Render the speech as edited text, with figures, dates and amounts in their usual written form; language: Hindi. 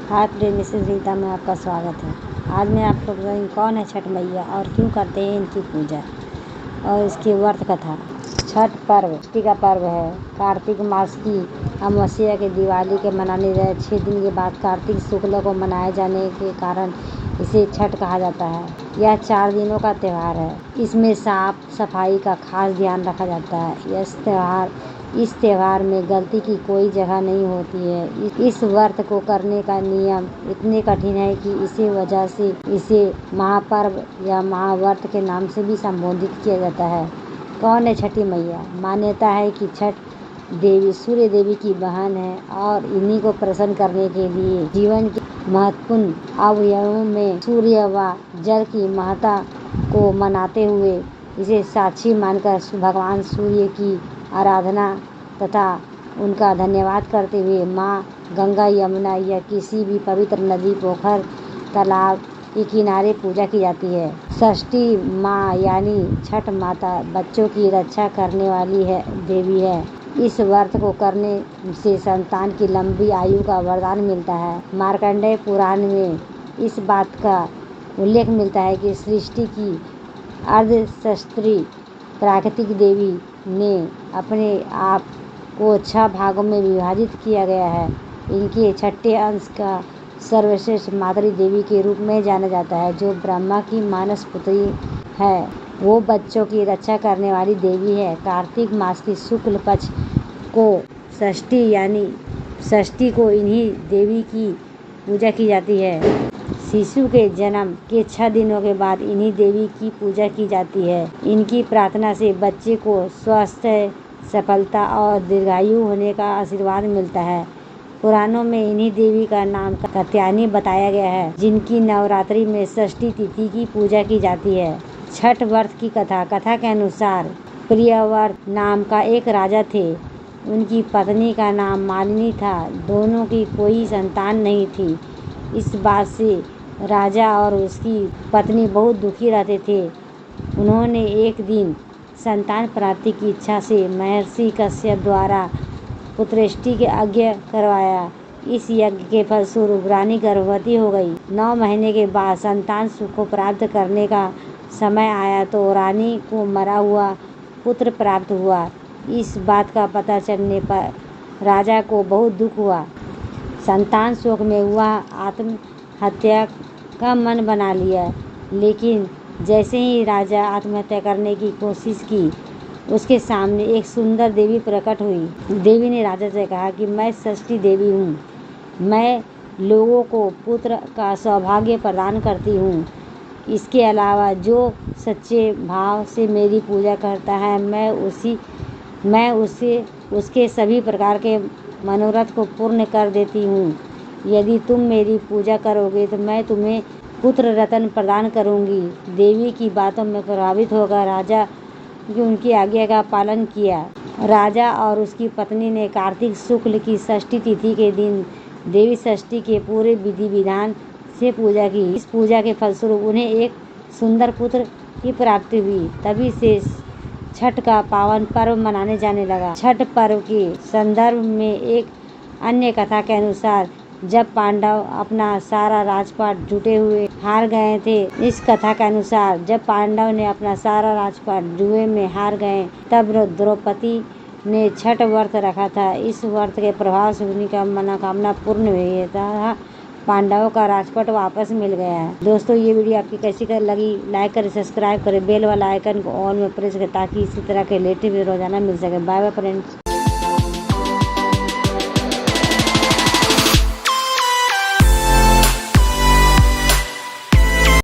हाय फ्रेंड, मिसेस रीता में आपका स्वागत है। आज मैं आप लोग बताऊंगी कौन है छठ मैया और क्यों करते हैं इनकी पूजा और इसकी व्रत कथा। छठ पर्व षष्ठी का पर्व है। कार्तिक मास की अमावस्या के दिवाली के मनाने गए 6 दिन के बाद कार्तिक शुक्ल को मनाए जाने के कारण इसे छठ कहा जाता है। यह 4 दिनों का त्यौहार है। इसमें साफ सफाई का खास ध्यान रखा जाता है। इस त्यौहार में गलती की कोई जगह नहीं होती है। इस व्रत को करने का नियम इतने कठिन है कि इसी वजह से इसे महापर्व या महाव्रत के नाम से भी संबोधित किया जाता है। कौन है छठी मैया? मान्यता है कि छठ देवी सूर्य देवी की बहन है और इन्हीं को प्रसन्न करने के लिए जीवन के महत्वपूर्ण अवयवों में सूर्य व जल की महत्ता को मनाते हुए इसे साक्षी मानकर भगवान सूर्य की आराधना तथा उनका धन्यवाद करते हुए माँ गंगा, यमुना या किसी भी पवित्र नदी, पोखर, तालाब के किनारे पूजा की जाती है। षष्ठी माँ यानी छठ माता बच्चों की रक्षा करने वाली देवी है। इस व्रत को करने से संतान की लंबी आयु का वरदान मिलता है। मार्कंडेय पुराण में इस बात का उल्लेख मिलता है कि सृष्टि की अर्धशस्त्री प्राकृतिक देवी ने अपने आप को 6 भागों में विभाजित किया गया है। इनके छठे अंश का सर्वश्रेष्ठ मातृ देवी के रूप में जाना जाता है, जो ब्रह्मा की मानस पुत्री है। वो बच्चों की रक्षा करने वाली देवी है। कार्तिक मास की शुक्ल पक्ष को षष्ठी को इन्हीं देवी की पूजा की जाती है। शिशु के जन्म के 6 दिनों के बाद इन्हीं देवी की पूजा की जाती है। इनकी प्रार्थना से बच्चे को स्वास्थ्य, सफलता और दीर्घायु होने का आशीर्वाद मिलता है। पुराणों में इन्हीं देवी का नाम कात्यायनी बताया गया है, जिनकी नवरात्रि में षष्ठी तिथि की पूजा की जाती है। छठ व्रत की कथा के अनुसार प्रियव्रत नाम का एक राजा थे। उनकी पत्नी का नाम मालिनी था। दोनों की कोई संतान नहीं थी। इस बात से राजा और उसकी पत्नी बहुत दुखी रहते थे। उन्होंने एक दिन संतान प्राप्ति की इच्छा से महर्षि कश्यप द्वारा पुत्रेष्टि के यज्ञ करवाया। इस यज्ञ के फलस्वरूप रानी गर्भवती हो गई। 9 महीने के बाद संतान सुख को प्राप्त करने का समय आया तो रानी को मरा हुआ पुत्र प्राप्त हुआ। इस बात का पता चलने पर राजा को बहुत दुख हुआ। संतान शोक में वह आत्महत्या का मन बना लिया, लेकिन जैसे ही राजा आत्महत्या करने की कोशिश की, उसके सामने एक सुंदर देवी प्रकट हुई। देवी ने राजा से कहा कि मैं षष्ठी देवी हूँ। मैं लोगों को पुत्र का सौभाग्य प्रदान करती हूँ। इसके अलावा जो सच्चे भाव से मेरी पूजा करता है, मैं उसके सभी प्रकार के मनोरथ को पूर्ण कर देती हूँ। यदि तुम मेरी पूजा करोगे तो मैं तुम्हें पुत्र रत्न प्रदान करूँगी। देवी की बातों में प्रभावित होकर राजा ने उनकी आज्ञा का पालन किया। राजा और उसकी पत्नी ने कार्तिक शुक्ल की षष्ठी तिथि के दिन देवी षष्ठी के पूरे विधि विधान से पूजा की। इस पूजा के फलस्वरूप उन्हें एक सुंदर पुत्र की प्राप्ति हुई। तभी से छठ का पावन पर्व मनाने जाने लगा। छठ पर्व के संदर्भ में एक अन्य कथा के अनुसार जब पांडव अपना सारा राजपाट जुटे हुए हार गए थे। इस कथा के अनुसार जब पांडव ने अपना सारा राजपाट जुए में हार गए, तब द्रौपदी ने छठ व्रत रखा था। इस व्रत के प्रभाव से उनकी मनोकामना पूर्ण हुई था। पांडवों का राजपाट वापस मिल गया है। दोस्तों, ये वीडियो आपकी कैसी लगी? लाइक करें, सब्सक्राइब करें, बेल वाला आइकन को ऑन में प्रेस करें ताकि इसी तरह के लेटेस्ट वीडियो रोजाना मिल सके। Bye bye friends.